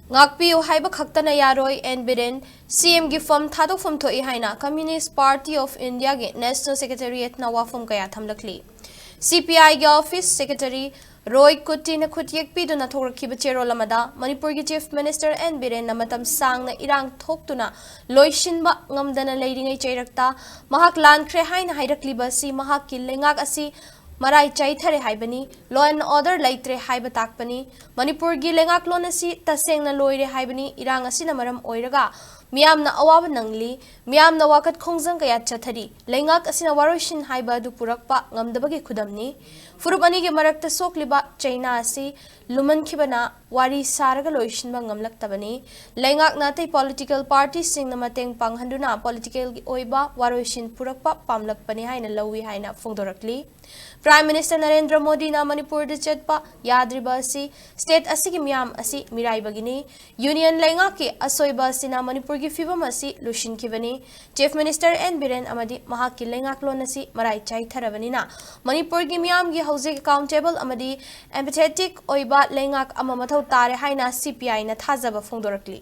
Ngakpiyu Haiba Khaktana Yaroi and Biren Singh gi fam thadokfam thok-e haina Communist Party of India ge National Secretariat na wafam kaya thamlakli. CPI ge Office Secretary Roy Kuti na khutyek pidu na thokrakhiba chero lamada Manipur gi Chief Minister and Biren na matam sang na irang thoktuna loishinba ngamdana leiringai chairakta mahak lankhre haina hairakliba si mahak ki lengak asi Marai chaithare haibani law and order laitre haiba takpani Manipur gi lengak lon asi tasengna loire haibani irang asina maram oiraga miyamna awaba nangli miyamna wakat khongjang kaya chathari lengak asina waroshin haiba du purakpa ngamdabagi khudamni furup ani gi marakta sokliba chaina asi luman khibana wari saraga loishinba ngamlaktabani lengak na tei political parties sing na mateng panghanduna political gi oiba waroshin purakpa pamlakpani haina lawi haina phongdorakli Prime Minister Narendra Modi na Manipur de chetpa yadriba asi state asigi miyam asi mirai bagini union lenga ke asoiba sina Manipur gi fibam asi lushin kibani Chief Minister N Biren amadi mahaki lenga klon asi marai chai tharabani na Manipur gi miyam gi hauze accountable amadi empathetic oiba lenga ama mathau tare haina CPI na thajaba phongdorakli